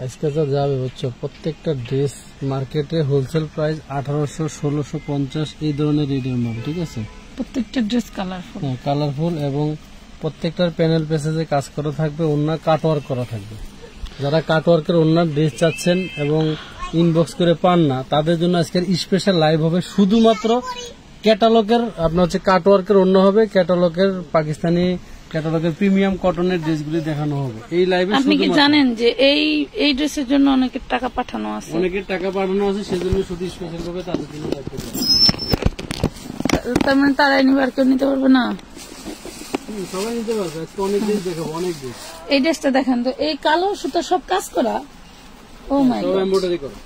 আজকে যা যাবে হচ্ছে প্রত্যেকটা ড্রেস মার্কেটে হোলসেল প্রাইস 1800, 1650 এই ধরনের রেটের মাল, ঠিক আছে। প্রত্যেকটা ড্রেস কালারফুল, কালারফুল এবং প্রত্যেকটার প্যানেল প্যাসেজে কাজ করা থাকবে, ওন্না কাটওয়ার্ক করা থাকবে। যারা কাটওয়ার্কের ওন্নার ড্রেস চাচ্ছেন এবং ইনবক্স করে পান না, তাদের জন্য আজকের স্পেশাল লাইভ হবে। শুধুমাত্র ক্যাটালগের আপনার হচ্ছে কাটওয়ার্কের ওন্না হবে, ক্যাটালগের পাকিস্তানি ক্যাটালগের প্রিমিয়াম কটনের ড্রেসগুলি দেখানো হবে এই লাইভে। আপনি কি জানেন যে এই ড্রেসের জন্য অনেকের টাকা পাঠানো আছে? অনেকের টাকা পাঠানো আছে, সেজন্য শুধু স্পেশাল ভাবে তাদের জন্য রাখতে হবে। তার মানে তারা নিবার কেউ নিতে পারবে না? সবাই নিতে পারবে। আজকে অনেক ড্রেস দেখাবো, অনেক ড্রেস। এই ড্রেসটা দেখেন তো, এই কালো সুতো সব কাজ করা। ও মাই গড, এমব্রয়ডারি করা।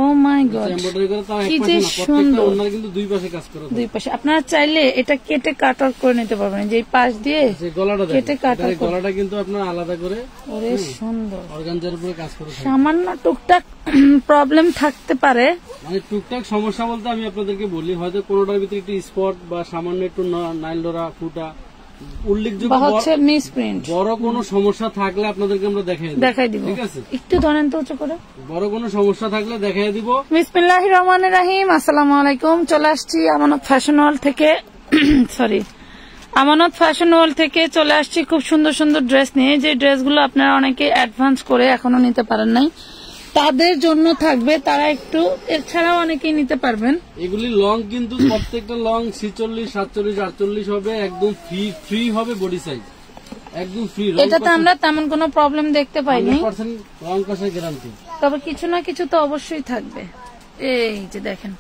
ও মাই গড, এমব্রয়ডারি করা, তার কি এক যে পাশে না, প্রত্যেকটা সুন্দর। ওন্নার কিন্তু দুই পাশে কাজ করা। দুই পাশে আপনারা চাইলে এটা কেটে কাট আউট করে নিতে পারবেন, যে এই পাশ দিয়ে যে গলাটা কেটে কাট আউট। গলাটা কিন্তু আপনার আলাদা করে ওরে সুন্দর, অর্গানজার উপরে কাজ করা থাকে। সামান্য টুকটাক প্রবলেম থাকতে পারে, মানে টুকটাক সমস্যা বলতে আমি আপনাদেরকে বলি, হয়তো কোনোটার ভিতরে একটু স্পট বা সামান্য একটু নাইল ডোরা ফুটা উল্লেখযোগ্য হচ্ছে মিসপ্রিন্ট, বড় কোনো সমস্যা থাকলে আপনাদেরকে আমরা দেখাই দিব, ঠিক আছে। একটু ধরেন তো উঁচু করে। বড় কোনো সমস্যা থাকলে দেখাই দিব। বিসমিল্লাহির রহমানির রহিম। আসসালামু আলাইকুম। চলে আসছি আমানত ফ্যাশন ওয়ার্ল্ড থেকে, সরি আমানত ফ্যাশন ওয়ার্ল্ড থেকে চলে আসছি খুব সুন্দর সুন্দর ড্রেস নিয়ে। যে ড্রেসগুলো আপনারা অনেকে অ্যাডভান্স করে এখনো নিতে পারেন নাই, তাদের জন্য থাকবে। তারা একটু এছাড়াও অনেকেই নিতে পারবেন। এগুলি লং কিন্তু প্রত্যেকটা লং 46, 47, 48 হবে, একদম ফ্রি হবে বডি সাইজ, একদম ফ্রি। এটাতে আমরা তেমন কোনো প্রবলেম দেখতে পাইনি, 100% রং কষার গ্যারান্টি। তবে কিছু না কিছু তো অবশ্যই থাকবে। এই যে দেখেন,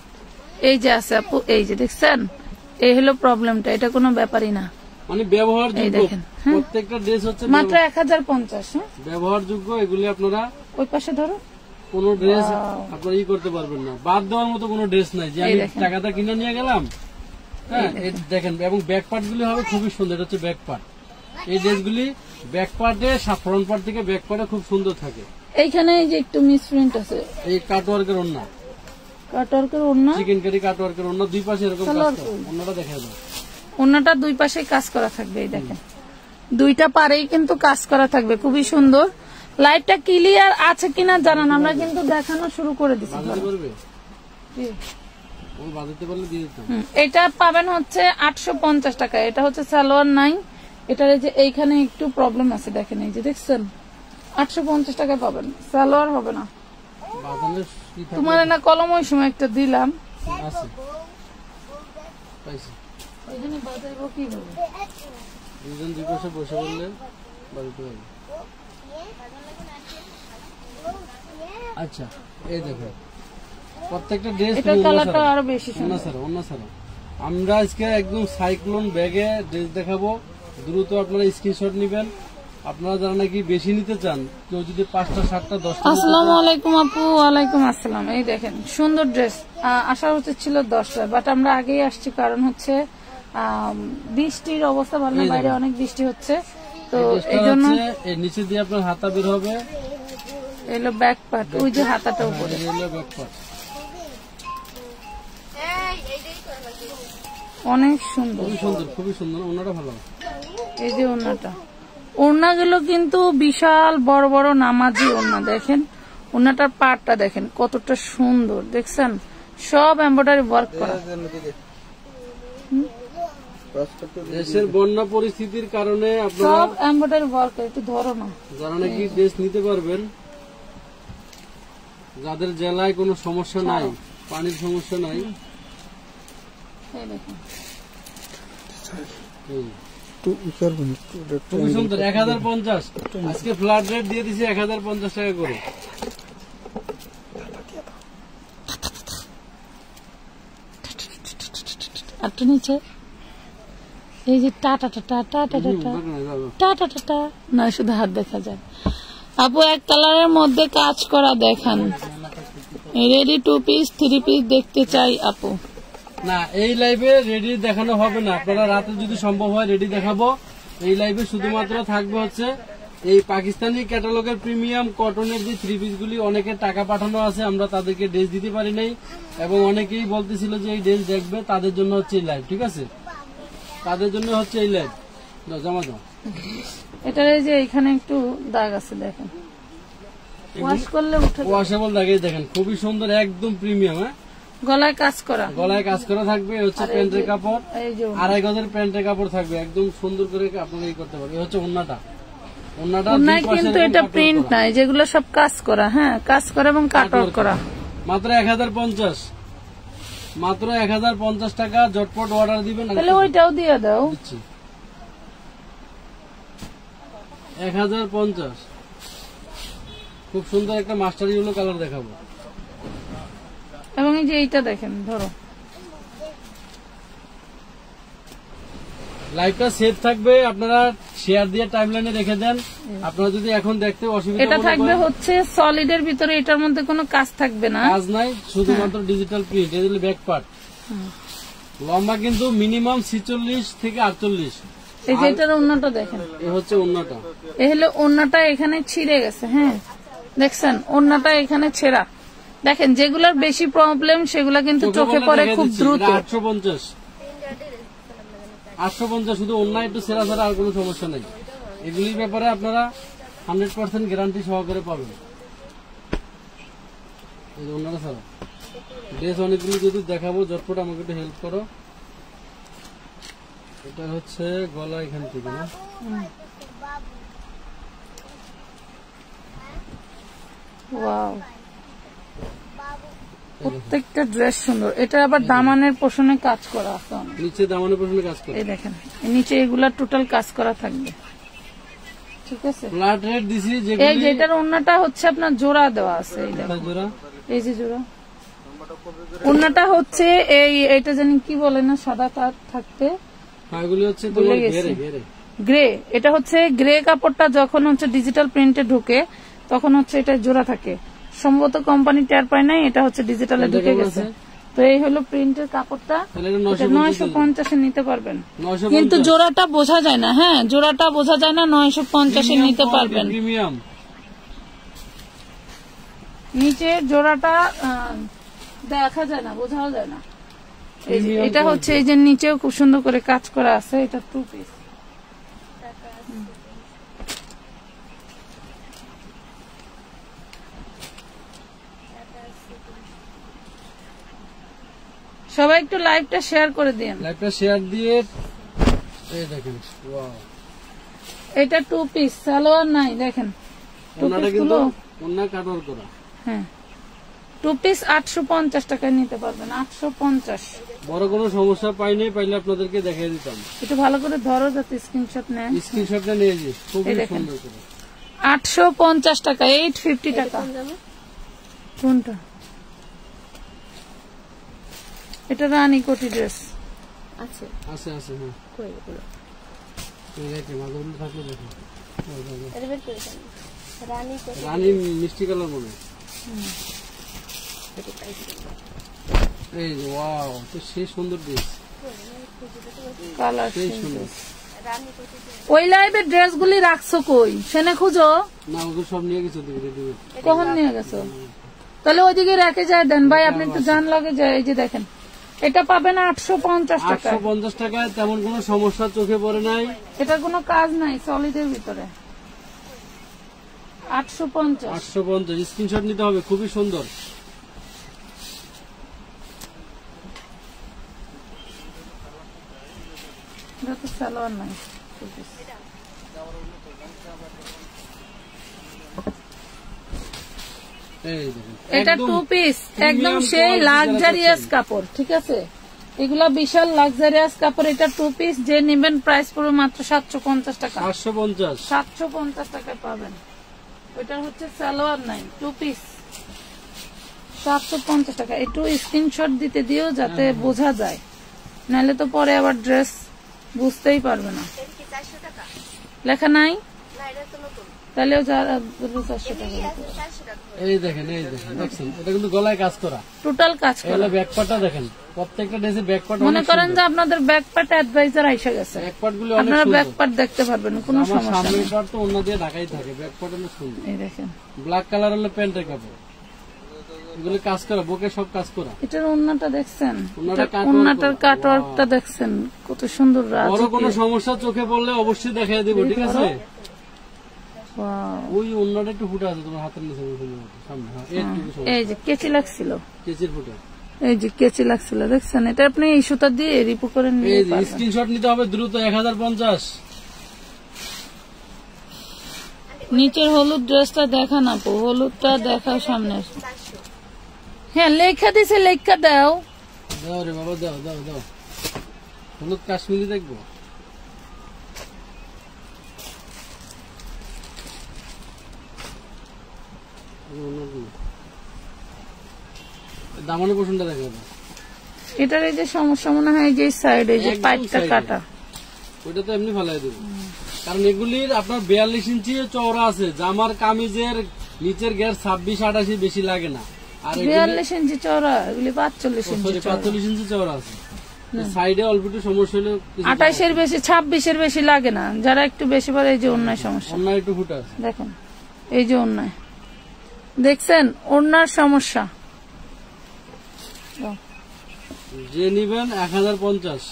এই যে আছে আপু, এই যে দেখছেন, এই হলো প্রবলেমটা। এটা কোনো ব্যাপারই না, মানে ব্যবহারযোগ্য। প্রত্যেকটা ড্রেস হচ্ছে মাত্র 1050। ব্যবহারযোগ্য। এগুলি আপনারা ওই পাশে ধরো, কোন ড্রেস আপনারা করতে পারবেন না, বাদ দেওয়ার মতো কোনো ড্রেস নাই যে আমি টাকাটা কিনে নিয়ে গেলাম। হ্যাঁ, দেখেন। এবং ব্যাক পার্ট গুলি হবে খুবই সুন্দর। এটা হচ্ছে ব্যাক পার্ট। এই ড্রেসগুলি ব্যাক পার্টে ফ্রন্ট পার্ট থেকে ব্যাক পার্টে খুব সুন্দর থাকে। এইখানে এই যে একটু মিসপ্রিন্ট আছে, এই কাটওয়ার্কের ওন্না, কাটওয়ার্কের ওন্না, চিকেন কারি কাটওয়ার্কের ওন্না, দুই পাশে এরকম কাজ করা। ওন্নাটা দেখা যায়, ওন্নাটা দুই পাশে কাজ করা থাকবে। এই দেখেন, দুইটা পারেই কিন্তু কাজ করা থাকবে, খুবই সুন্দর। লাইটটা ক্লিয়ার আছে কিনা জানান, আমরা কিন্তু দেখানো শুরু করে দিচ্ছি। এটা পাবেন হচ্ছে 850 টাকা। এটা হচ্ছে সালোয়ার নাই, এটার যে এইখানে একটু প্রবলেম আছে, দেখেন এই যে দেখছেন, 850 টাকায় পাবেন। সালোয়ার হবে না। তোমার না কলম ওই সময় একটা দিলাম, এখানে বাজাইবো কিভাবে? দুজন দুই পাশে বসে বললে বাজাতে হবে। আচ্ছা, এই দেখো প্রত্যেকটা ড্রেস আরো বেশি আমরা আজকে একদম সাইক্লোন ব্যাগে ড্রেস দেখাবো। দ্রুত আপনারা স্ক্রিনশট নিবেন। আপনারা যারা নাকি বেশি নিতে চান, কেউ যদি 5টা 7টা 10টা। আসসালামু আলাইকুম আপু। ওয়ালাইকুম আসসালাম। এই দেখেন সুন্দর ড্রেস। আসা উচিত ছিল 10টা, বাট আমরা আগেই আসছি, কারণ হচ্ছে বৃষ্টির অবস্থা ভালো না, বাইরে অনেক বৃষ্টি হচ্ছে, তো এই জন্য। নিচে দিয়ে আপনার হাতা বের হবে, এলো ব্যাক পার্ট, ওই যে হাতাটা উপরে, ব্যাক পার্ট অনেক সুন্দর, খুবই সুন্দর, খুবই সুন্দর। ওনাটা ভালো। এই যে ওনাটা, ওড়নাগুলো কিন্তু বিশাল বড় বড় নামাজি ওড়না। দেখেন ওড়নাটার পাটটা দেখেন কতটা সুন্দর, দেখছেন? সব এমব্রয়ডারি ওয়ার্ক করা। দেশের বন্যা পরিস্থিতির কারণে আপনারা সব এমব্রয়ডারি ওয়ার্ক। একটু ধরো না, যারা নাকি ড্রেস নিতে পারবেন, যাদের জেলায় কোনো সমস্যা নাই, পানির সমস্যা নাই, খুবই সুন্দর। 1050 আজকে ফ্ল্যাট রেট দিয়ে দিছি, 1050 টাকা করে। একটু নিচে এই যে tata tata tata tata tata tata না, শুধু হাত দেখা যায়। আপু এক কালারের মধ্যে কাজ করা দেখান, রেডি 2 পিস 3 পিস দেখতে চাই আপু। না, এই লাইভে রেডি দেখানো হবে না। আপনারা রাতে যদি সম্ভব হয় রেডি দেখাবো। এই লাইভে শুধুমাত্র থাকবে হচ্ছে এই পাকিস্তানি ক্যাটালগের প্রিমিয়াম কটনের যে 3 পিস গুলি। অনেকের টাকা পাঠানো আছে, আমরা তাদেরকে ড্রেস দিতে পারি নাই, এবং অনেকেই বলতেছিল যে এই ড্রেস দেখবে, তাদের জন্য হচ্ছে এই লাইভ, ঠিক আছে? তাদের জন্য হচ্ছে এই লাইভ। জমা জমা এটার এই যে এখানে একটু দাগ আছে, দেখেন ওয়াশ করলে উঠে যাবে। ওয়াশেবল থাকে, দেখেন খুবই সুন্দর, একদম প্রিমিয়াম। হ্যাঁ, গলায় কাজ করা, গলায় কাজ করা থাকবে। এই হচ্ছে প্যান্টের কাপড়, এই যে 2.5 গজের প্যান্টের কাপড় থাকবে, একদম সুন্দর করে আপনারা এই করতে পারবেন। এই হচ্ছে ওন্নাটা, ওন্নাটা নাই কিন্তু এটা প্রিন্ট নাই, যেগুলো সব কাজ করা। হ্যাঁ, কাজ করা এবং কাটওয়ার্ক করা। মাত্র 1050, মাত্র 1050 টাকা। ঝটপট অর্ডার দিবেন। তাহলে ওইটাও দিয়ে দাও। 1050, খুব সুন্দর একটা মাস্টার ইয়েলো কালার দেখাবো। এবং এই যে এইটা দেখেন, ধরো লাইভটা সেভ থাকবে, আপনারা শেয়ার দিয়ে টাইমলাইনে রেখে দেন। আপনারা যদি এখন দেখতে অসুবিধা এটা থাকবে হচ্ছে সলিডের ভিতরে, এটার মধ্যে কোনো কাজ থাকবে না, কাজ নাই, শুধুমাত্র ডিজিটাল প্রিন্ট। এই ব্যাক পার্ট লম্বা কিন্তু মিনিমাম 46 থেকে 48। এই যে এটার ওন্নাটা দেখেন, এই হচ্ছে ওন্নাটা। এই হলো ওন্নাটা, এখানে ছিঁড়ে গেছে। হ্যাঁ, দেখছেন ওন্নাটা এখানে ছেঁড়া। দেখেন, যেগুলোর বেশি প্রবলেম সেগুলা কিন্তু চোখে পড়ে খুব দ্রুত। 850, 850 শুধু ওন্না একটু ছেঁড়া ছাড়া আর কোনো সমস্যা নেই। এগুলির ব্যাপারে আপনারা 100% গ্যারান্টি সহকারে পাবেন। এই যে ওন্নাটা ছাড়া ড্রেস অনেকগুলি যদি দেখাবো, ঝটপট আমাকে একটু হেল্প করো। এটা হচ্ছে গলা এখান থেকে না, ওয়াও, প্রত্যেকটা ড্রেস সুন্দর। এটা আবার দামানের পোষণে কাজ করা আছে অনেক। নিচে দামানের পছন্দ কাজ করে। এই দেখেন, এই নিচে এগুলা টোটাল কাজ করা থাকবে। ঠিক আছে, ফ্ল্যাট রেট দিছি। এই যে এটার ওন্নাটা হচ্ছে আপনার জোড়া দেওয়া আছে। এই দেখেন, জোড়া, এই যে জোড়া ওন্নাটা হচ্ছে এইটা জানি কি বলে না, সাদা কাজ থাকতে, এগুলি হচ্ছে তোমার ঘেরে ঘেরে গ্রে। এটা হচ্ছে গ্রে কাপড়টা যখন হচ্ছে ডিজিটাল প্রিন্টে ঢুকে তখন হচ্ছে এটা জোড়া থাকে। সম্ভবত কোম্পানি টের পায় নাই, এটা হচ্ছে ডিজিটালে ঢুকে গেছে। তো এই হলো প্রিন্টের কাপড়টা, 950 নিতে পারবেন, কিন্তু জোড়াটা বোঝা যায় না। হ্যাঁ, জোড়াটা বোঝা যায় না, 950 নিতে পারবেন। প্রিমিয়াম নিচে জোড়াটা দেখা যায় না, বোঝাও যায় না। এটা হচ্ছে এই যে নিচেও খুব সুন্দর করে কাজ করা আছে। এটা 2 পিস। সবাই একটু লাইভটা শেয়ার করে দিন। লাইভটা শেয়ার দিয়ে এই দেখেন, ওয়াও, এটা 2 পিস, সালোয়ার নাই। দেখেন, 2 ওন্নাটা পিস কিন্তু গুলো, ওন্না কাটওয়ার্ক করা। হ্যাঁ, 2 পিস 850 টাকায় নিতে পারবেন। 850। বড় কোনো সমস্যা পাইনি, পাইলে আপনাদেরকে দেখাই দিতাম। একটু ভালো করে ধরো যাতে স্ক্রিনশট নেন। স্ক্রিনশটটা নিয়ে যাই, খুবই সুন্দর করে। 850 টাকা, 850 টাকা। কোনটা? এটা রানী কোটি ড্রেস আছে, আছে আছে। হ্যাঁ, কই এগুলো? এই দেখেন, মাগুরগুলো থাকলে দেখুন। এটা বের করে দেন, রানী কোটি, রানী মিষ্টি কালার মনে হয়। এই যে ওয়াও, তো সেই সুন্দর ড্রেস, কালার সেই সুন্দর। ওই লাইভের ড্রেস গুলি রাখছো কই? সেনে খুঁজো না, ওগুলো সব নিয়ে গেছে রেডিমেড। কখন নিয়ে গেছো? তাহলে ওইদিকে রেখে যায় দেন ভাই, আপনি একটু জান লাগে যায়। এই যে দেখেন, এটা পাবেন 850 টাকা। 850 টাকায় তেমন কোনো সমস্যা চোখে পড়ে নাই। এটা কোনো কাজ নাই, সলিডের ভিতরে। 850। 850 স্ক্রিনশট নিতে হবে, খুবই সুন্দর। এটা তো সালোয়ার নাই। এই দেখেন, এটা 2 পিস, একদম সেই লাক্সারিয়াস কাপড়। ঠিক আছে, এগুলা বিশাল লাক্সারিয়াস কাপড়। এটা 2 পিস, যে নেবেন প্রাইস পড়বে মাত্র 750 টাকা। 850 750 টাকায় পাবেন। ওইটা হচ্ছে সালোয়ার নাই, 2 পিস, 750 টাকা। একটু স্ক্রিনশট দিতে দিও যাতে বোঝা যায়, নাহলে তো পরে আবার ড্রেস বুঝতেই পারবে না। লেখা নাই তাহলেও 400 টাকা। এই দেখেন, এই দেখেন, দেখছেন, এটা কিন্তু গলায় কাজ করা, টোটাল কাজ করা। ব্যাকপার্টটা দেখেন, প্রত্যেকটা ড্রেসের ব্যাকপার্ট মনে করেন যে আপনাদের ব্যাকপার্ট অ্যাডভাইজার আইসা গেছে, ব্যাকপার্ট গুলো অনেক আপনারা সুন্দর। ব্যাকপার্ট দেখতে পারবেন, কোনো আমার সমস্যা নেই। সামনের পার্ট তো অন্য দিয়ে ঢাকাই থাকে, ব্যাকপার্ট অনেক সুন্দর। এই দেখেন, ব্ল্যাক কালার হলো প্যান্টের কাপড়, এগুলো কাজ করা, বুকে সব কাজ করা। এটার ওন্নাটা দেখছেন, ওন্নাটা ওন্নাটার কাটওয়ার্কটা দেখছেন কত সুন্দর। বড় কোনো সমস্যা চোখে পড়লে অবশ্যই দেখাই দিব, ঠিক আছে? Wow! ওই অন্যটা একটু ফুটা আছে তোমার হাতের নিচে সামনে, হ্যাঁ এইটুকু সমস্যা। এই যে কেচি লাগছিল, কেচির ফুটা। এই যে কেচি লাগছিল, দেখছেন? এটা আপনি এই সুতা দিয়ে রিপু করে নিয়ে এই যে স্ক্রিনশট নিতে হবে দ্রুত, 1050। নিচের হলুদ ড্রেসটা দেখা না পো, হলুদটা দেখা সামনে। হ্যাঁ লেখা দিছে, লেখা দাও। দাও রে বাবা, দাও দাও দাও। হলুদ কাশ্মীরি দেখবো। দামানের পোষণটা দেখো। এটার এই যে সমস্যা মনে হয় যে সাইডে যে একদম পাইপটা side এ। কাটা। ওইটা তো এমনি ফেলাই দেবো, কারণ এগুলির আপনার 42 ইঞ্চি চওড়া আছে। জামার কামিজের নিচের গ্যাস 26-28 বেশি লাগে না। আর 42 ইঞ্চি চওড়া, এগুলি 45 ইঞ্চি চওড়া। 45 ইঞ্চি চওড়া আছে। সাইডে অল্প একটু সমস্যা হলে 28-এর বেশি 26-এর বেশি লাগে না। যারা একটু বেশি পারে, এই যে অন্যায় সমস্যা অন্য একটু ফুটা আছে। দেখেন, এই যে অন্যায় দেখছেন, অন্যার সমস্যা। যে নিবেন 1050।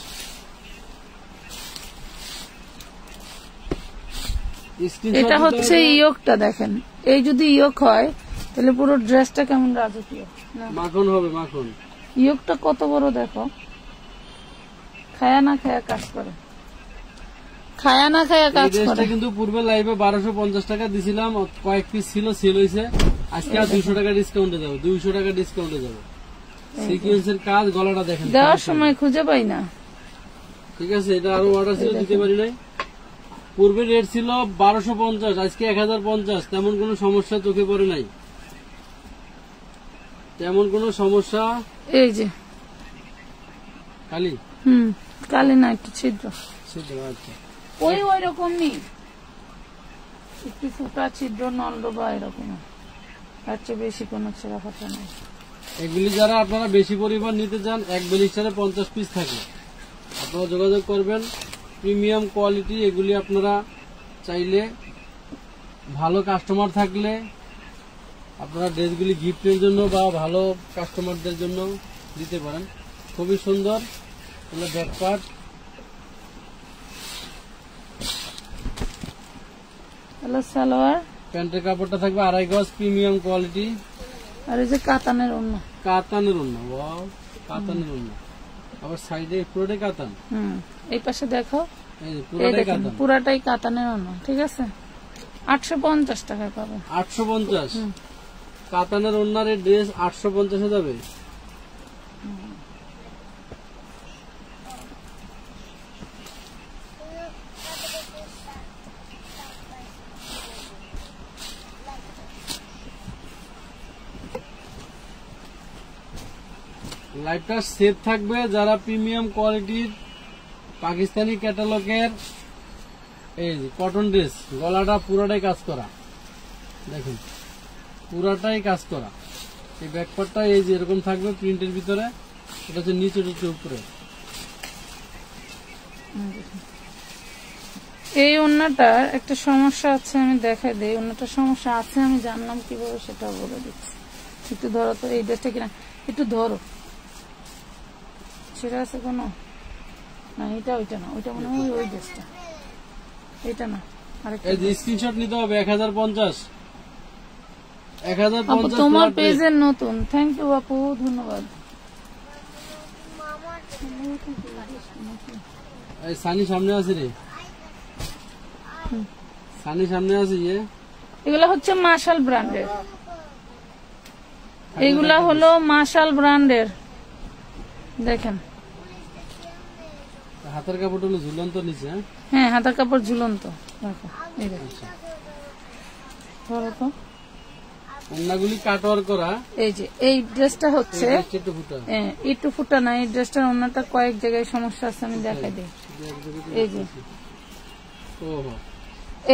এটা হচ্ছে ইয়োকটা, দেখেন। এই যদি ইয়োক হয় তাহলে পুরো ড্রেসটা কেমন রাজকীয় না? মাখন হবে, মাখন। ইয়োকটা কত বড় দেখো, খায়া না খায়া কাজ করে, খায়া না খায়া এই কাজ ড্রেসটা করে। কিন্তু পূর্বে লাইভে 1250 টাকা দিছিলাম, কয়েক পিস ছিল, সেল হয়েছে। আজকে আর 200 টাকা ডিসকাউন্টে যাবে, 200 টাকা ডিসকাউন্টে যাবে। সিকোয়েন্সের কাজ, গলাটা দেখেন। দেওয়ার সময় খুঁজে পাই না। ঠিক আছে, এটা আরো অর্ডার ছিল, দিতে পারি নাই। পূর্বে রেট ছিল 1250, আজকে 1050। তেমন কোনো সমস্যা চোখে পড়ে নাই, তেমন কোনো সমস্যা। এই যে খালি কালি না, একটু ছিদ্র, আচ্ছা। ওই রকম নেই, একটু ফুটা ছিদ্র, নন্দ বা এরকম, তার চেয়ে বেশি কোনো ছেঁড়া ফাটা নাই। এগুলি যারা আপনারা বেশি পরিমাণ নিতে চান, এক বেলিস্টারে 50 পিস থাকে, আপনারা যোগাযোগ করবেন। প্রিমিয়াম কোয়ালিটি এগুলি আপনারা চাইলে, ভালো কাস্টমার থাকলে আপনারা ড্রেসগুলি গিফটের জন্য বা ভালো কাস্টমারদের জন্য দিতে পারেন। খুবই সুন্দর ব্যাকপার্ট। হ্যালো সালোয়ার, প্যান্টের কাপড়টা থাকবে 2.5 গজ, প্রিমিয়াম কোয়ালিটি। আর এই যে কাতানের অন্য, কাতানের অন্য, ওয়াও, কাতানের অন্য। আবার সাইডে পুরোটাই কাতান। এই পাশে দেখো, এই যে এই পুরোটাই দেখেন কাতান। পুরাটাই কাতানের অন্য। ঠিক আছে, 850 টাকায় পাবেন। 850 কাতানের অন্যার ড্রেস 850 এ যাবে। লাইভটা সেফ থাকবে যারা প্রিমিয়াম কোয়ালিটির পাকিস্তানি ক্যাটালগের এই যে কটন ড্রেস, গলাটা পুরোটাই কাজ করা, দেখুন পুরাটাই কাজ করা। এই ব্যাকপার্টটা এই যে এরকম থাকবে প্রিন্টের ভিতরে, এটা হচ্ছে নিচে উপরে। এই ওন্নাটার একটা সমস্যা আছে, আমি দেখাই দিই। ওন্নাটার সমস্যা আছে, আমি জানলাম কিভাবে সেটা বলে দিচ্ছি। একটু ধরো তো, এই ড্রেসটা কিনা একটু ধরো, সেটা আছে কোনো না, এটা ওইটা না, ওইটা মনে হয় ওই ড্রেসটা, এটা না, আরেকটা। এই যে স্ক্রিনশট নিতে হবে 1050। আপু তোমার পেজের নতুন, থ্যাংক ইউ আপু, ধন্যবাদ। এই সানি সামনে আছে রে, সানি সামনে আছে। এগুলা হচ্ছে মার্শাল ব্র্যান্ডের, এগুলা হলো মার্শাল ব্র্যান্ডের। দেখেন হাতের কাপড় হলো ঝুলন্ত নিচে। হ্যাঁ, হাতের কাপড় ঝুলন্ত। দেখো এই দেখো, ধরো তো, ওন্নাগুলি কাটওয়ার করা। এই যে এই ড্রেসটা হচ্ছে একটু ফুটা, একটু ফুটা না, এই ড্রেসটার অন্যটা কয়েক জায়গায় সমস্যা আছে, আমি দেখাই দিই। এই যে ওহো,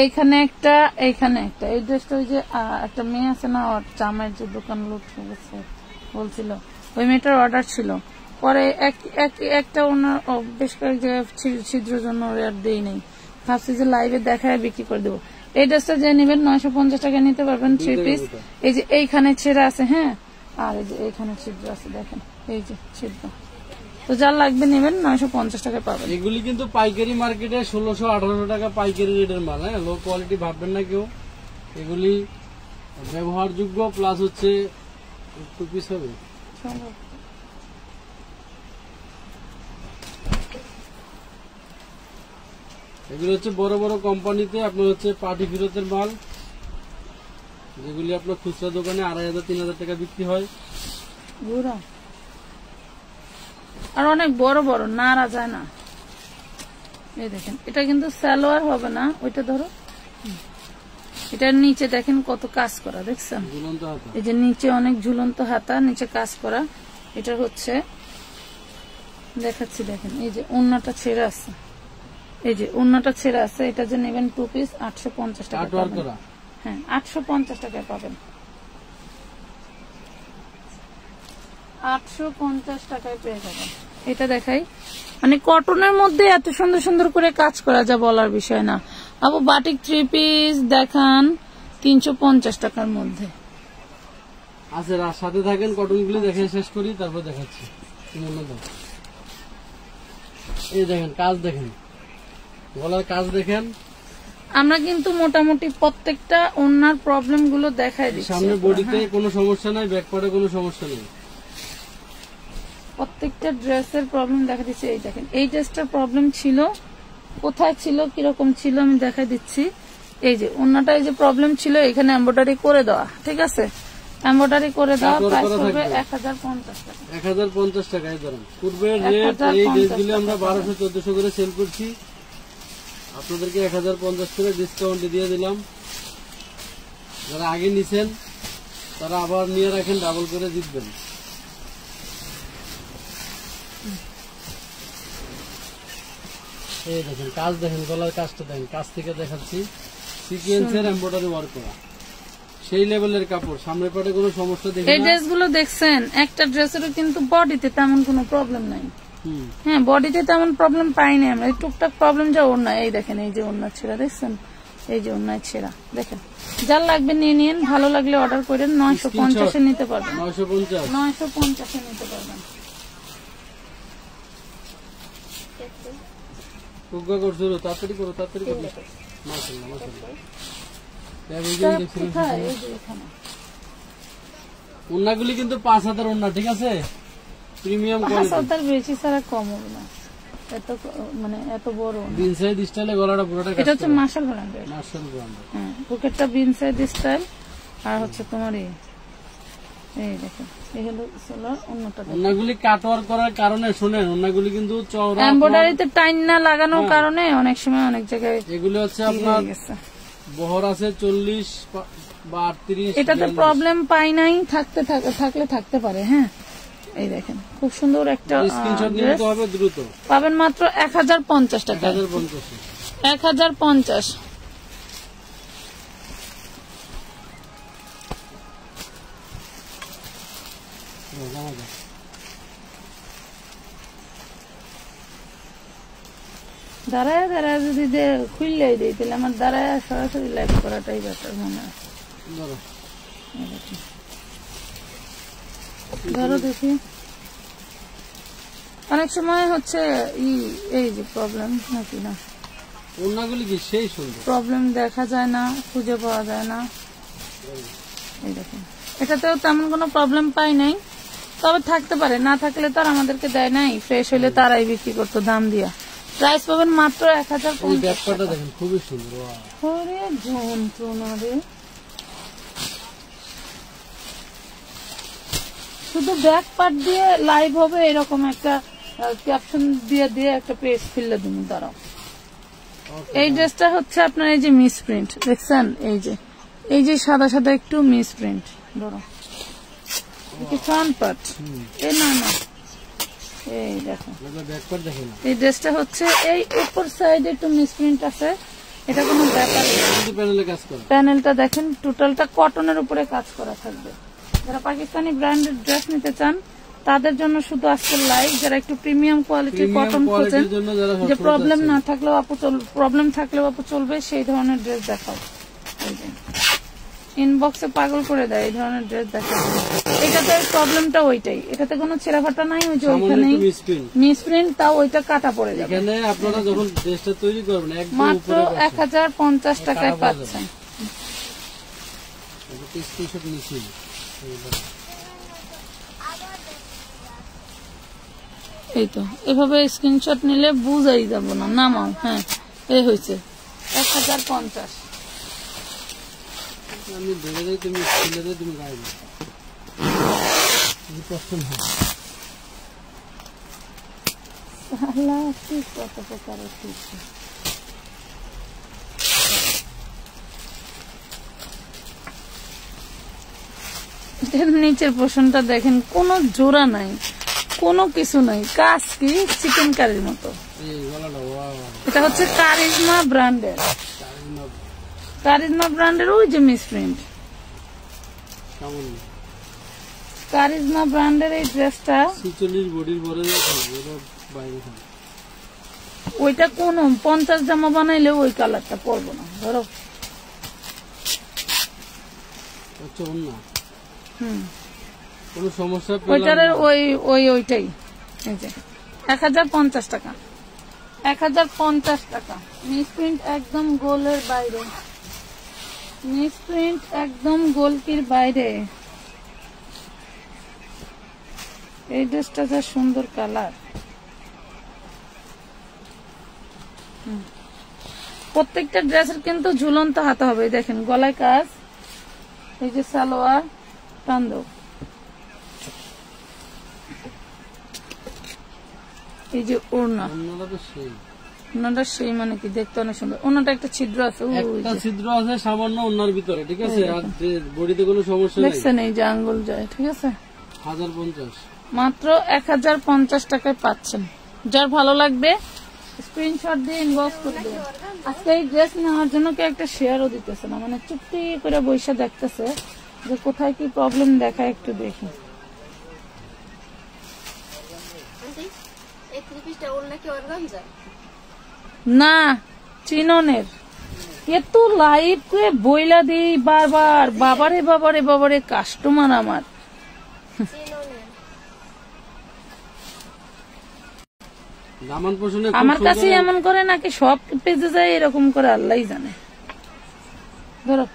এইখানে একটা, এইখানে একটা। এই ড্রেসটা ওই যে একটা মেয়ে আছে না, ওর জামাইয়ের যে দোকান লুট হয়ে গেছে বলছিল, ওই মেয়েটার অর্ডার ছিল। পরে একটা ওনার বেশ কয়েক জায়গায় ছিদ্রের জন্য আর দেই নেই, ভাবছি যে লাইভে দেখায় বিক্রি করে দেবো। এই ড্রেসটা যে নেবেন 950 টাকা নিতে পারবেন, 3 পিস। এই যে এইখানে ছেঁড়া আছে, হ্যাঁ, আর এই যে এইখানে ছিদ্র আছে, দেখেন এই যে ছিদ্র। তো যার লাগবে নেবেন, 950 টাকায় পাবেন। এগুলি কিন্তু পাইকারি মার্কেটে 1600-1800 টাকা পাইকারি রেটের মাল। হ্যাঁ, লো কোয়ালিটি ভাববেন না কেউ। এগুলি ব্যবহারযোগ্য প্লাস হচ্ছে একটু পিস হবে। এগুলো হচ্ছে বড় বড় কোম্পানিতে আপনার হচ্ছে পার্টি ফেরতের মাল, যেগুলি আপনার খুচরা দোকানে 2500-3000 টাকা বিক্রি হয়। আর অনেক বড় বড় নাড়া যায় না। এই দেখেন, এটা কিন্তু সালোয়ার হবে না, ওইটা ধরো, এটার নিচে দেখেন কত কাজ করা, দেখছেন? ঝুলন্ত হাতা। এই যে নিচে অনেক ঝুলন্ত হাতা, নিচে কাজ করা। এটা হচ্ছে দেখাচ্ছি, দেখেন এই যে ওড়নাটা ছেঁড়া আছে, এই যে ওড়নাটা ছেঁড়া আছে। এটা যে নেবেন 2 পিস 850 টাকা পাবেন। হ্যাঁ, 850 টাকায় পাবেন, 850 টাকায় পেয়ে যাবেন। এটা দেখাই, মানে কটনের মধ্যে এত সুন্দর সুন্দর করে কাজ করা, যা বলার বিষয় না। আবু বাটিক 3 পিস দেখান 350 টাকার মধ্যে। আচ্ছা, সাথে থাকেন, কটনগুলি দেখে শেষ করি, তারপর দেখাচ্ছি। এই দেখেন কাজ, দেখেন গলার কাজ দেখেন। আমরা কিন্তু মোটামুটি প্রত্যেকটা ওনার প্রবলেম গুলো দেখাই দিচ্ছি। সামনে বডিতে কোনো সমস্যা নাই, ব্যাক পার্টে কোনো সমস্যা নেই, প্রত্যেকটা ড্রেসের প্রবলেম দেখা দিচ্ছি। এই দেখেন, এই ড্রেসটার প্রবলেম ছিল, কোথায় ছিল, কিরকম ছিল আমি দেখাই দিচ্ছি। এই যে ওনাটা, এই যে প্রবলেম ছিল, এখানে এমব্রয়ডারি করে দেওয়া, ঠিক আছে? এমব্রয়ডারি করে দেওয়া, প্রাইস হবে 1050 টাকা। 1050 টাকায় ধরেন। পূর্বের রেট এই ড্রেসগুলি আমরা 1200-1400 করে সেল করছি, আপনাদেরকে 1050 করে ডিসকাউন্ট দিয়ে দিলাম। যারা আগে নিছেন তারা আবার নিয়ে রাখেন, ডাবল করে জিতবেন। এই দেখেন কাজ, দেখেন গলার কাজটা দেখেন, কাজ থেকে দেখাচ্ছি, সিকোয়েন্সের এমব্রয়ডারি ওয়ার্ক করা, সেই লেভেলের কাপড়। সামনের পাটে কোনো সমস্যা দেখেন। এই ড্রেসগুলো দেখছেন, একটা ড্রেসেরও কিন্তু বডিতে তেমন কোনো প্রবলেম নাই। হ্যাঁ, বডিতে তেমন প্রবলেম পাইনি আমরা, এই টুকটাক প্রবলেম যা ওড়না। এই দেখেন, এই যে ওড়না ছেঁড়া, দেখছেন? এই যে ওড়নায় ছেঁড়া, দেখেন। যার লাগবে নিয়ে নিন, ভালো লাগলে অর্ডার করেন। 950 নিতে পারবেন, 950 নিতে পারবেন। তাড়াতাড়ি করো, তাড়াতাড়ি করো। ওড়নাগুলি কিন্তু 5000 ওড়না, ঠিক আছে? প্রিমিয়াম কোয়ালিটি, বেশি ছাড়া কম হবে না, এত মানে এত বড় বিন সাইড স্টাইলে গলাটা পুরোটা। এটা হচ্ছে মার্শাল ব্র্যান্ডের, হ্যাঁ, পকেটটা বিন সাইড স্টাইল। আর হচ্ছে তোমার এই দেখেন, এই হলো সোলার ওন্নাটা। ওন্নাগুলি কাটওয়ার্ক করার কারণে, শুনেন, ওন্নাগুলি কিন্তু চওড়া, এমব্রয়ডারিতে টাইন না লাগানোর কারণে অনেক সময় অনেক জায়গায় এগুলো হচ্ছে আপনার বহর আছে 40 বা 38। এটাতে প্রবলেম পাই নাই, থাকলে থাকতে পারে। হ্যাঁ, এই দেখেন, খুব সুন্দর একটা স্ক্রিনশট নিতে হবে, দ্রুত পাবেন মাত্র 1050 টাকা। 1050। দাঁড়ায় দাঁড়ায় যদি খুললেই দিই, তাহলে আমার দাঁড়ায় সরাসরি লাইভ করাটাই বেটার মনে হয়। ধরো দেখি, অনেক সময় হচ্ছে এই যে প্রবলেম নাকি না, ওড়নাগুলি কি সেই সুন্দর, প্রবলেম দেখা যায় না, খুঁজে পাওয়া যায় না। এই দেখেন, এটাতেও তেমন কোনো প্রবলেম পাই নাই, তবে থাকতে পারে, না থাকলে তো আর আমাদেরকে দেয় নাই, ফ্রেশ হইলে তারাই বিক্রি করতো দাম দিয়া। প্রাইস পাবেন মাত্র 1050 দেখেন, খুবই সুন্দর। শুধু ব্যাক পার্ট দিয়ে লাইভ হবে, এরকম একটা ক্যাপশন দিয়ে একটা পেজ ফিল্লে দিন, দাঁড়াও। এই ড্রেসটা হচ্ছে আপনার এই যে মিস প্রিন্ট দেখছেন, এই যে সাদা সাদা একটু মিস প্রিন্ট, ধরো ফ্রন্ট পার্ট, না এই দেখো, এই ড্রেসটা হচ্ছে এই উপর সাইডে একটু মিসপ্রিন্ট আছে, এটা কোনো ব্যাপার না। প্যানেলটা দেখেন, টোটালটা কটনের উপরে কাজ করা থাকবে। যারা পাকিস্তানি ব্র্যান্ডের ড্রেস নিতে চান তাদের জন্য শুধু আজকের লাইভ। যারা একটু প্রিমিয়াম কোয়ালিটির কটন খোঁজেন, যে প্রবলেম না থাকলেও প্রবলেম থাকলেও আপু চলবে, সেই ধরনের ড্রেস দেখাও। ইনবক্সে পাগল করে দেয় এই ধরনের ড্রেস দেখা। এটাতে প্রবলেমটা ওইটাই, এটাতে কোনো ছেঁড়া ফাটা নাই, ওই যে ওইখানেই মিসপ্রিন্ট, তাও ওইটা কাটা পড়ে যাবে। এখানে আপনারা যখন ড্রেসটা তৈরি করবেন মাত্র 1050 টাকায় পাচ্ছেন। একটা স্ক্রিনশট নিছি। এই তো এভাবে স্ক্রিনশট নিলে বুঝাই যাব না। নামাও। হ্যাঁ, এই হয়েছে 1050। আমি ধরে যাই, তুমি খুলে দেয়, তুমি গাইবে কষ্ট না। সালা কি কত প্রকারের কিছু। এর নিচের পোষণটা দেখেন, কোনো জোড়া নাই, কোনো কিছু নাই, কাজ কি চিকেন কারির মতো। এই গলাটা ওয়াও, এটা হচ্ছে কারিজমা ব্র্যান্ডের। কারিজমা ব্র্যান্ডের ওই যে মিসপ্রিন্ট। কেমন কারিজমা ব্র্যান্ডের এই ড্রেসটা 46 বডির পরে থাকবে, এটা বাইরে থাকবে। ওইটা কোন 50 জামা বানাইলে ওই কালারটা পরবো না। ধরো আচ্ছা, অন্য হুম, কোনো সমস্যা ওইটার ওইটাই। এই যে 1050 টাকা, 1050 টাকা। মিসপ্রিন্ট একদম গোলের বাইরে, মিসপ্রিন্ট একদম গোলকির বাইরে। এই ড্রেসটা যা সুন্দর কালার। প্রত্যেকটা ড্রেসের কিন্তু ঝুলন্ত হাতে হবে। দেখেন গলায় কাজ, এই যে সালোয়ার টান্দ, এই যে ওড়না। অন্যটা তো সেই, ওড়নাটা সেই মানে কি দেখতে অনেক সুন্দর। ওড়নাটা একটা ছিদ্র আছে, ওই একটা যে ছিদ্র আছে সামান্য ওনার ভিতরে, ঠিক আছে। আর যে বডিতে কোনো সমস্যা নেই। দেখছেন, এই যে আঙ্গুল যায়, ঠিক আছে। 1050, মাত্র 1050 টাকায় পাচ্ছেন। যার ভালো লাগবে স্ক্রিনশট দিয়ে ইনবক্স করে দিন। আজকে এই ড্রেস নেওয়ার জন্য কেউ একটা শেয়ারও দিতেছে না, মানে চুপটি করে বৈশা দেখতেছে যে কোথায় কি প্রবলেম দেখায়, একটু দেখি। না, চিননের এত লাইভ করে বইলা দিই বারবার, বাবারে বাবারে বাবারে কাস্টমার আমার। দামান পোষণে আমার কাছে এমন করে নাকি সব পেজে যায় এরকম করে, আল্লাহ জানে। ধরো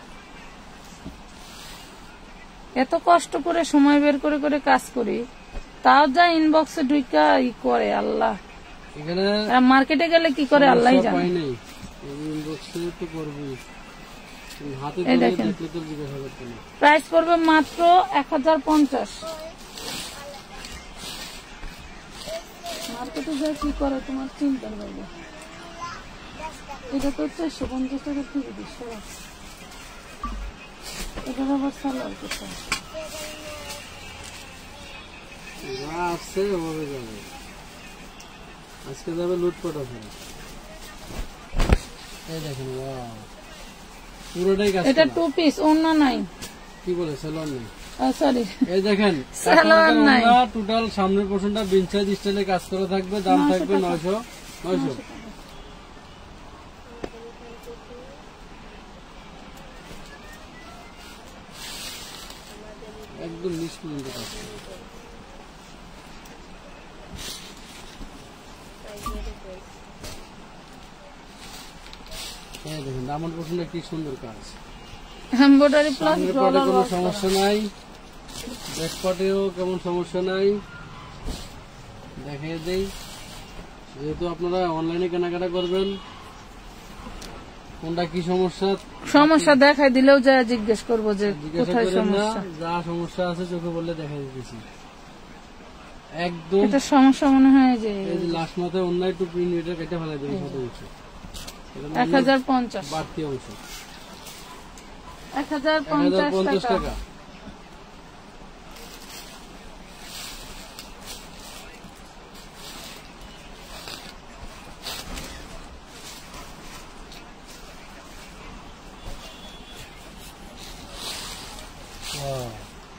এত কষ্ট করে সময় বের করে করে কাজ করি, তাও যা ইনবক্সে ঢুকা ই করে আল্লাহ। এখানে মার্কেটে গেলে কি করে আল্লাহ জানে। পাই নাই, ইনবক্সে তো করবি, হাতে এই ধরে দেখেন দেখলে তো জিজ্ঞাসা করতে না। প্রাইস পড়বে মাত্র 1050। মার্কেটে যা কি করে তোমার চিন্তার বাইরে। এটা তো 450 টাকা থেকে দিচ্ছে, এটার আবার সালোয়ার কোথায়? যা আসছে ওভাবে যাবে, আজকে যাবে লুটপাট আছে। এই দেখেন ওয়াও, পুরোটাই কাজ এটা করা। 2 পিস, অন্য নাই। কি বলে সালোয়ার নেই? সরি, এই দেখেন সালোয়ার নাই। টোটাল সামনের পোর্শনটা বিনসাইড স্টাইলে কাজ করা থাকবে, দাম থাকবে 900। একদম নিচ পর্যন্ত কাজ করা। এই দেখেন দামান পোর্শনটা কি সুন্দর কাজ। এমব্রয়ডারি প্লাস সামনের পাটে ডলার কোনো সমস্যা নাই, ব্যাক পাটেও কেমন সমস্যা নাই। দেখিয়ে দেই, যেহেতু আপনারা অনলাইনে কেনাকাটা করবেন, কোনটা কি সমস্যা দেখাই দিলেও যা জিজ্ঞেস করবো যে জিজ্ঞাসা কোথায় করেন না, সমস্যা। যা সমস্যা আছে চোখে বললে দেখা দিতেছি একদম। এটা সমস্যা মনে হয় যে এই যে লাস্ট মাথায় অন্য একটু প্রিন্ট এটা কেটে ফেলা দেবেন, সাথে উঠছে 1050, বাড়তি অংশ 1050 টাকা।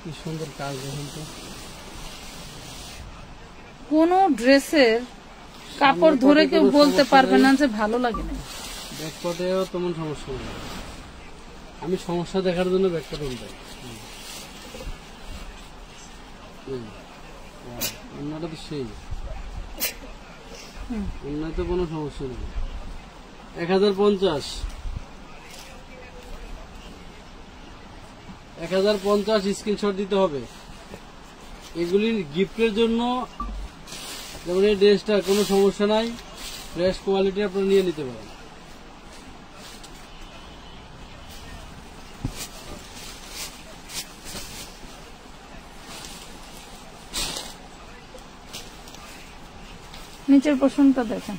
কি সুন্দর কাজ দেখুন তো। কোন ড্রেসের কাপড় ধরে কেউ বলতে পারবে না যে ভালো লাগে না। ব্যাকপাটেও তেমন সমস্যা নেই, আমি সমস্যা দেখার জন্য ব্যাকপাট উল্টাই। অন্যটা তো সেই, অন্যতে কোনো সমস্যা নেই। 1050, 1050 স্ক্রিনশট দিতে হবে। এগুলির গিফটের জন্য, যেমন এই ড্রেসটা কোনো সমস্যা নাই, ফ্রেশ কোয়ালিটি আপনারা নিয়ে নিতে পারেন। নিচের পোর্শনটা দেখেন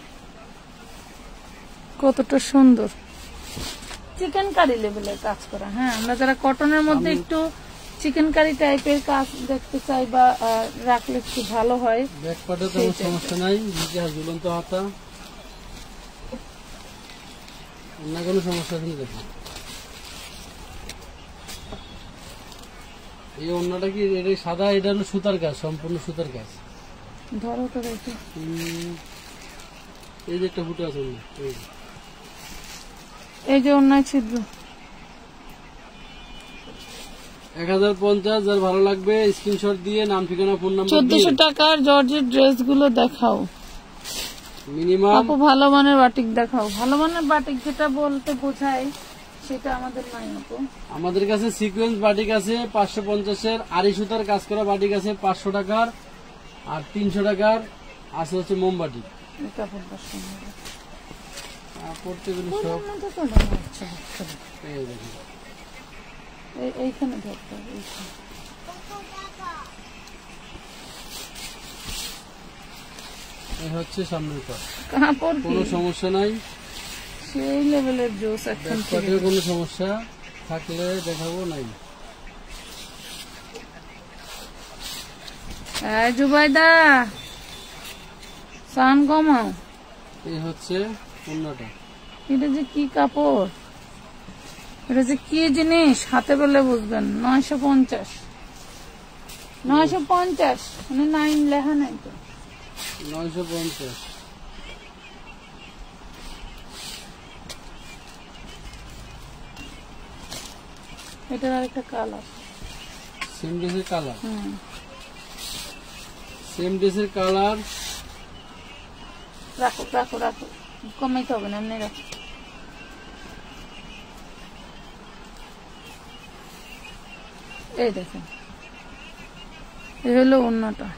কতটা সুন্দর, চিকেন কারি লেভেলের কাজ করা। হ্যাঁ, আমরা যারা কটনের মধ্যে একটু চিকেন কারি টাইপের কাজ দেখতে চাই বা রাখলে একটু ভালো হয়। ব্যাক পার্টে তেমন সমস্যা নাই, নিচে ঝুলন্ত হাতা, অন্য কোনো সমস্যা নেই। দেখুন এই অন্যটা কি এটা সাদা, এটা হলো সুতার কাজ, সম্পূর্ণ সুতার কাজ। ধরো তো দেখি, এই যে একটা ফুটো আছে, এই যে অন্যায় ছিদ্র। 1050, যার ভালো লাগবে স্ক্রিনশট দিয়ে নাম, ঠিকানা, ফোন নাম্বার। 1400 টাকার জর্জের ড্রেস গুলো দেখাও মিনিমাম। আপু ভালো মানের বাটিক দেখাও। ভালো মানের বাটিক যেটা বলতে বোঝায় সেটা আমাদের নাই আপু। আমাদের কাছে সিকোয়েন্স বাটিক আছে 550-এর, আড়ি সুতার কাজ করা বাটিক আছে 500 টাকার, আর 300 টাকার আছে হচ্ছে মোমবাটিক। পড়তেগুলো সব এই দেখুন, এইখানে ধরতে হবে। এই হচ্ছে সামনের পাট, কাপড় কোনো সমস্যা নাই, সেই লেভেলের জোস। এখন ব্যাকপার্টের কোনো সমস্যা থাকলে দেখাবো নাই। জুবাইদা সান কমাও। এই হচ্ছে অন্যটা। এটা যে কি কাপড়, এটা যে কি জিনিস, হাতে পেলে বুঝবেন। 950, 950 মানে 9 লেখা নাই তো। 950। এটার আরেকটা কালার, সেম ড্রেসের কালার, সেম ড্রেসের কালার। রাখো রাখো রাখো, কমাইতে হবে না, এমনি রাখো। এই দেখেন, এই হলো অন্যটা।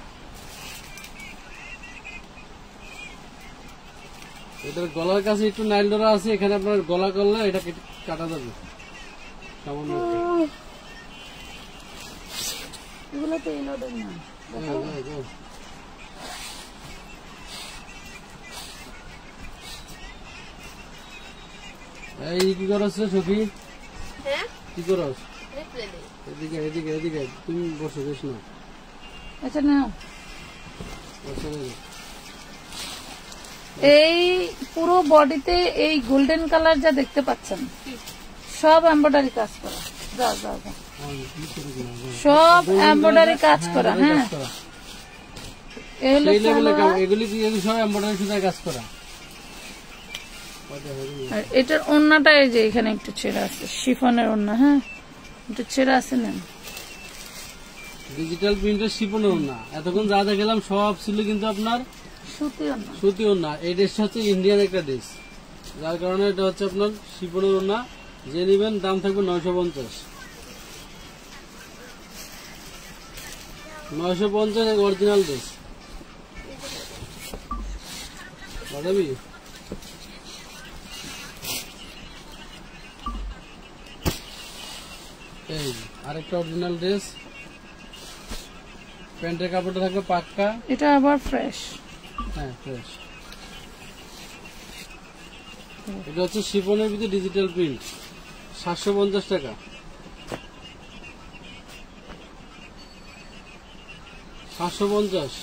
এটার গলার কাছে একটু নাইল ডোরা আছে, এখানে আপনার গলা করলে এটা কাটা যাবে সামান্য একটু। এগুলো তো এই লোডের না। এই কি করছ সখী? কি করছ? এদিকে এদিকে এদিকে, তুমি বসো, বেশ না। আচ্ছা না, বসো। এই পুরো বডিতে এই গোল্ডেন কালার যা দেখতে পাচ্ছেন সব এমব্রয়ডারি কাজ করা। যা যা যা, সব এমব্রয়ডারি কাজ করা। হ্যাঁ, এগুলি সব এমব্রয়ডারি সুতায় কাজ করা। আর এটার ওড়নাটা এই যে এখানে একটু ছেঁড়া আছে, শিফনের ওড়না। হ্যাঁ, একটু ছেঁড়া আছে না, ডিজিটাল প্রিন্টের শিপনের ওড়না। এতক্ষণ যা দেখালাম সব ছিল কিন্তু আপনার সুতি ওড়না। সুতি ওড়না। এই ড্রেসটা হচ্ছে ইন্ডিয়ান একটা ড্রেস, যার কারণে এটা হচ্ছে আপনার শিপনের ওড়না। যে নিবেন দাম থাকবে 950। 950 এক অরিজিনাল ড্রেস। বাজাবি এই আরেকটা অরিজিনাল ড্রেস, প্যান্টের কাপড়টা থাকবে পাক্কা। এটা আবার ফ্রেশ। হ্যাঁ ফ্রেশ। এটা হচ্ছে শিফনের ভিতরে ডিজিটাল প্রিন্ট, 750 টাকা। 750।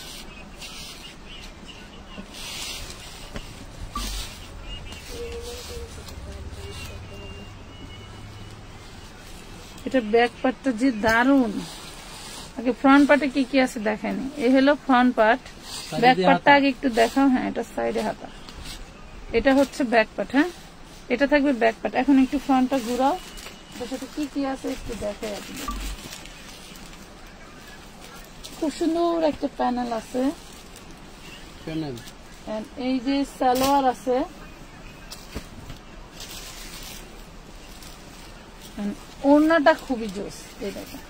এটা ব্যাক পার্টটা যে দারুন। আগে ফ্রন্ট পার্টে কি কি আছে দেখেনি। এই হলো ফ্রন্ট পার্ট, ব্যাক পার্টটা আগে একটু দেখাও। হ্যাঁ, এটা সাইডে হাতা, এটা হচ্ছে ব্যাক পার্ট। হ্যাঁ, এটা থাকবে ব্যাক পার্ট। এখন একটু ফ্রন্টটা ঘুরাও, সাথে কি কি আছে একটু দেখাই আপনি। খুব সুন্দর একটা প্যানেল আছে, প্যানেল। এই যে সালোয়ার আছে, ওড়নাটা খুবই জোস, এই দেখেন।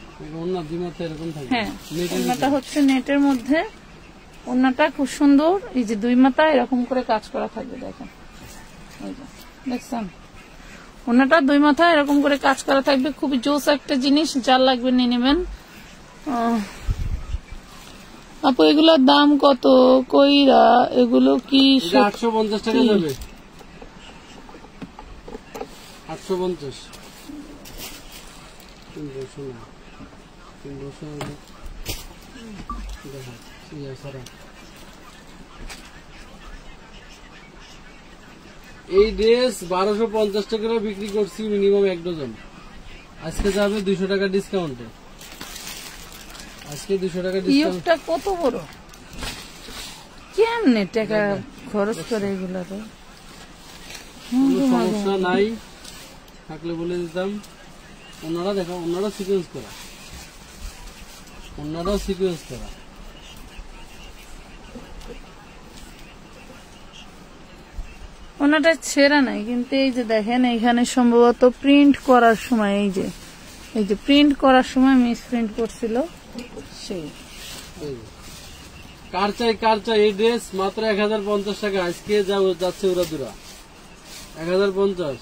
ওড়না দুই মাথা এরকম থাকে। হ্যাঁ, ওড়নাটা হচ্ছে নেটের মধ্যে, ওড়নাটা খুব সুন্দর, এই যে দুই মাথা এরকম করে কাজ করা থাকবে, দেখেন এই যে দেখছেন, ওড়নাটা দুই মাথা এরকম করে কাজ করা থাকবে, খুবই জোস একটা জিনিস, যার লাগবে নিয়ে নেবেন। আপু এগুলোর দাম কত কইরা? এগুলো কি 850 টাকা যাবে, 850। এই ড্রেস 1250 টাকা বিক্রি করছি মিনিমাম 1 ডজন, আজকে যাবে 200 টাকা ডিসকাউন্টে। আজকে 200 টাকা ডিসকাউন্ট। কত বড়, কেমনে টাকা খরচ করে এগুলাতে? সমস্যা নাই, থাকলে বলে দিতাম। ওনারা দেখো, ওনারা সিকোয়েন্স করা, ওনারাও সিকোয়েন্স করা। ওনাটা ছেঁড়া নাই, কিন্তু এই যে দেখেন এখানে সম্ভবত প্রিন্ট করার সময়, এই যে প্রিন্ট করার সময় মিস প্রিন্ট করছিল সেই। কার চাই এই ড্রেস মাত্র 1050 টাকা, আজকে যাচ্ছে ওরা দুরা 1050।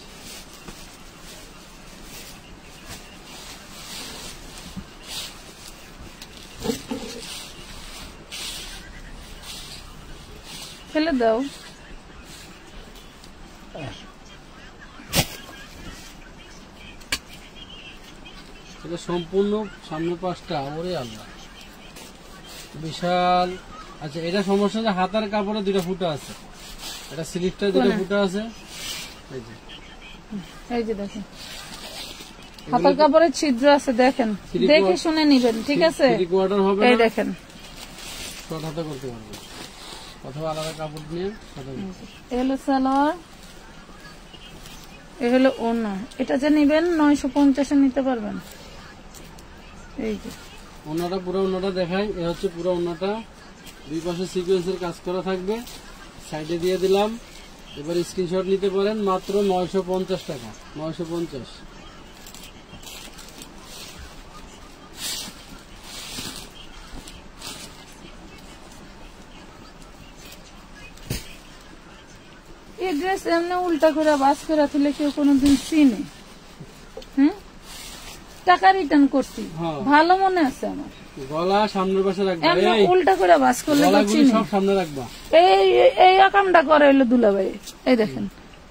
ফেলে দাও। এটা সম্পূর্ণ সামনে পাঁচটা, ওরে আল্লাহ বিশাল। আচ্ছা, এটা সমস্যা যে হাতার কাপড়ে 2টা ফুটা আছে, এটা স্লিপটা 2টা ফুটা আছে। এই যে দেখেন হাতার কাপড়ে ছিদ্র আছে, দেখেন, দেখে শুনে নিবেন, ঠিক আছে? এই দেখেন শর্ট হাতা করতে পারবেন অথবা আলাদা কাপড় নিয়ে। এ হলো সালোয়ার, এ হলো ওড়না। এটা যে নিবেন 950 নিতে পারবেন। এই যে ওড়নাটা, পুরো ওড়নাটা দেখাই। এ হচ্ছে পুরো ওড়নাটা, দুই পাশে সিকোয়েন্সের কাজ করা থাকবে, সাইডে দিয়ে দিলাম। এবার স্ক্রিনশট নিতে পারেন, মাত্র 950 টাকা, 950। এই ড্রেস এমনি উল্টা করে বাস করে তুলে কেউ কোনোদিন চিনে? টাকা রিটার্ন করছি, ভালো মনে আছে আমার। গলা সামনের পাশে রাখবা, এমনি উল্টা করে বাস করলে সব সামনে রাখবা। এই আকামটা করে হইলো দুলাভাই। এই দেখেন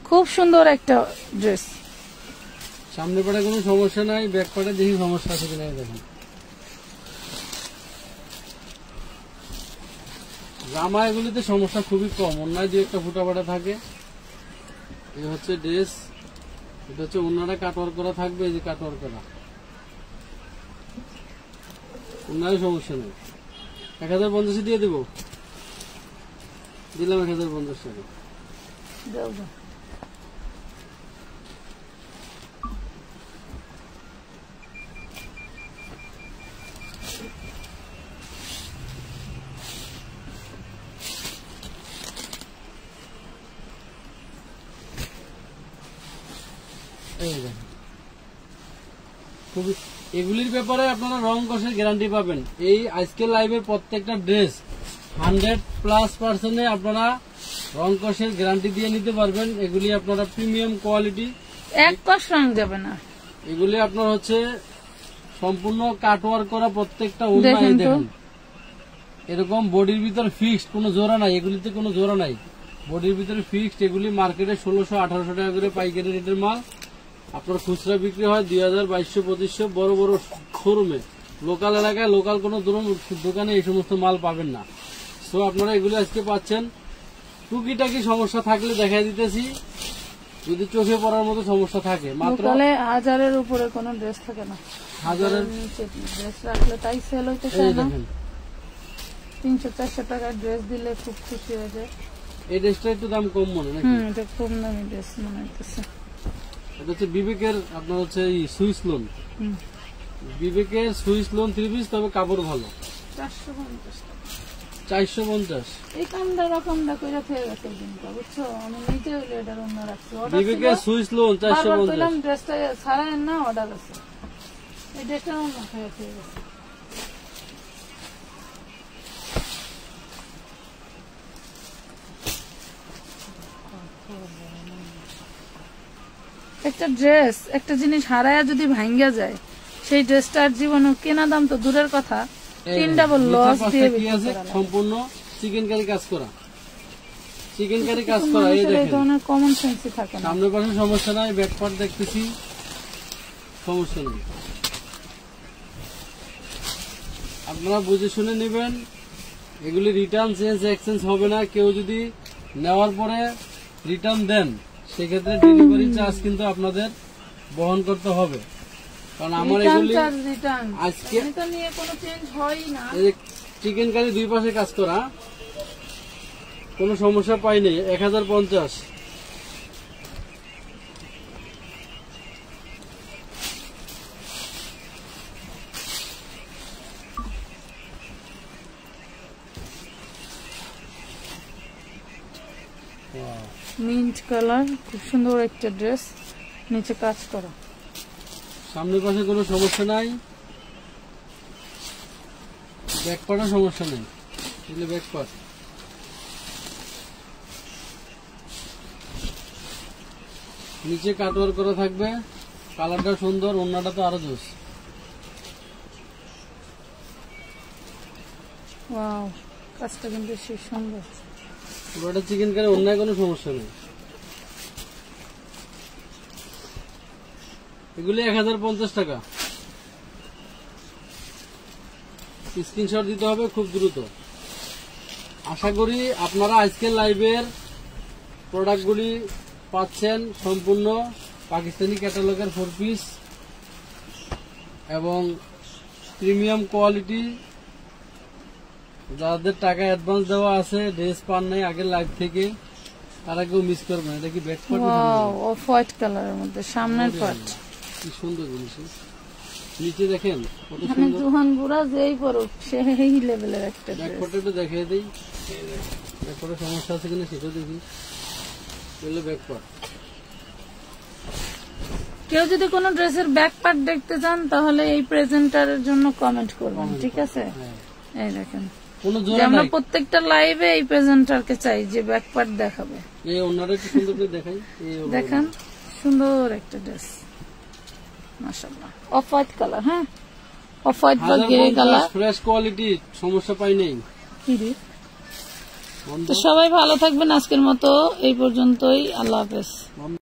খুব সুন্দর একটা ড্রেস, সামনে পাটে কোনো সমস্যা নাই, ব্যাক পাটে দেখি সমস্যা আছে কিনা। দেখেন জামা এগুলিতে সমস্যা খুবই কম, অন্যায় যে একটা ফুটা ফাটা থাকে। এই হচ্ছে ড্রেস, এটা হচ্ছে অন্যরা কাটওয়ার করা থাকবে, এই যে কাটওয়ার করা, অন্যায় সমস্যা নেই। 1050 দিয়ে দেবো, দিলাম 1050 টাকা। খুবই এগুলির ব্যাপারে আপনারা রং কষের গ্যারান্টি পাবেন। এই আজকের লাইভের প্রত্যেকটা ড্রেস 100+% আপনারা রং কষের গ্যারান্টি দিয়ে নিতে পারবেন। এগুলি আপনারা প্রিমিয়াম কোয়ালিটি, এক কষ রং যাবে না। এগুলি আপনার হচ্ছে সম্পূর্ণ কাটওয়ার্ক করা, প্রত্যেকটা ওড়না দেখুন এরকম বডির ভিতর ফিক্সড, কোনো জোড়া নাই, এগুলিতে কোনো জোড়া নাই, বডির ভিতরে ফিক্সড। এগুলি মার্কেটে 1600-1800 টাকা করে পাইকারি রেটের মাল, আপনার খুচরা বিক্রি হয় 2000-2200-2500 বড় বড় শোরুমে। লোকাল এলাকায় লোকাল কোনো দোকানে এই সমস্ত মাল পাবেন না। সো আপনারা এগুলি আজকে পাচ্ছেন। টুকিটাকি সমস্যা থাকলে দেখাই দিতেছি, যদি চোখে পড়ার মতো সমস্যা থাকে। মাত্র 1000-এর উপরে কোনো ড্রেস থাকে না, 1000-এর ড্রেস রাখলে তাই সেল হইতে চায় না। 300-400 টাকার ড্রেস দিলে খুব খুশি হয়ে যায়। এই ড্রেসটা একটু দাম কম মনে নাকি? এটা কম দামি ড্রেস মনে হইতেছে। এটা হচ্ছে বিবেকের, আপনার হচ্ছে এই সুইস লোন, বিবেকের সুইস লোন 3 পিস, তবে কাপড় ভালো। 450 টাকা। 450। এই কামটা রকমটা কইরা থেকে গেছে দিনটা, বুঝছো? আমি নিজে হইলে এটার অন্য রাখছি। বিবেকে সুইচ লোন 450। কইলাম ড্রেসটা ছাড়াই না, অর্ডার আছে। এই ড্রেসটা অন্য থেকে গেছে। একটা ড্রেস, একটা জিনিস হারায়া যদি ভাঙ্গা যায়, সেই ড্রেসটার জীবনে কেনা দাম তো দূরের কথা, 3 ডাবল লস দিয়ে কি আছে সম্পূর্ণ চিকেন কারি কাজ করা, চিকেন কারি কাজ করা। এই দেখেন, এই ধরনের কমন সেন্সই থাকে না। সামনে পাশে সমস্যা নাই, ব্যাক পার্ট দেখতেছি সমস্যা নেই। আপনারা বুঝে শুনে নেবেন, এগুলি রিটার্ন চেঞ্জ এক্সচেঞ্জ হবে না। কেউ যদি নেওয়ার পরে রিটার্ন দেন, সেক্ষেত্রে ডেলিভারি চার্জ কিন্তু আপনাদের বহন করতে হবে। কারণ আমার এগুলি আজকে নিয়ে কোনো চেঞ্জ হয় না। চিকেন কারি দুই পাশে কাজ করা, কোনো সমস্যা পাইনি। 1050। মিন্ট কালার, খুব সুন্দর একটা ড্রেস, নিচে কাজ করা। সামনের পাশে কোনো সমস্যা নাই, ব্যাক পার্টের সমস্যা নেই। এগুলো ব্যাক পার্ট। নিচে কাটওয়ার করা থাকবে, কালারটা সুন্দর, ওড়নাটা তো আরো জোস। ওয়াও, কাজটা কিন্তু সেই সুন্দর। পুরোটা চিকেন কারি, অন্যায় কোনো সমস্যা নেই। এগুলি 1050 টাকা। স্ক্রিনশট দিতে হবে খুব দ্রুত। আশা করি আপনারা আজকের লাইভের প্রোডাক্টগুলি পাচ্ছেন সম্পূর্ণ পাকিস্তানি ক্যাটালগের 4 পিস এবং প্রিমিয়াম কোয়ালিটি। যাদের টাকা অ্যাডভান্স দেওয়া আছে, ড্রেস পান নাই আগের লাইভ থেকে, তারা কেউ মিস করবে না। এটা কি back part? Wow, off white কালারের মধ্যে সামনের পার্ট, কি সুন্দর জিনিস। নিচে দেখেন কত মানে সুন্দর। জোহান বুড়া যেই পড়ুক সেই লেভেলের একটা ব্যাক ড্রেস। পার্টটা একটু দেখিয়ে দিই, ব্যাক পার্টের সমস্যা আছে কিনা সেটা দেখি। এগুলো ব্যাক পার্ট। কেউ যদি কোনো ড্রেসের ব্যাক পার্ট দেখতে চান, তাহলে এই প্রেজেন্টারের জন্য কমেন্ট করবেন, ঠিক আছে? এই দেখেন, কোনো যে জোড়া আমরা নাই। প্রত্যেকটা লাইভে এই প্রেজেন্টারকে চাই যে ব্যাক পার্ট দেখাবে। এই ওনারা একটু সুন্দর করে দেখাই। দেখেন, সুন্দর একটা ড্রেস, মাশাআল্লাহ। অফ হোয়াইট কালার, হ্যাঁ, অফ হোয়াইট বা গ্রে কালার, ফ্রেশ কোয়ালিটি, সমস্যা পাই নেই। তো সবাই ভালো থাকবেন। আজকের মতো এই পর্যন্তই, আল্লাহ হাফেজ।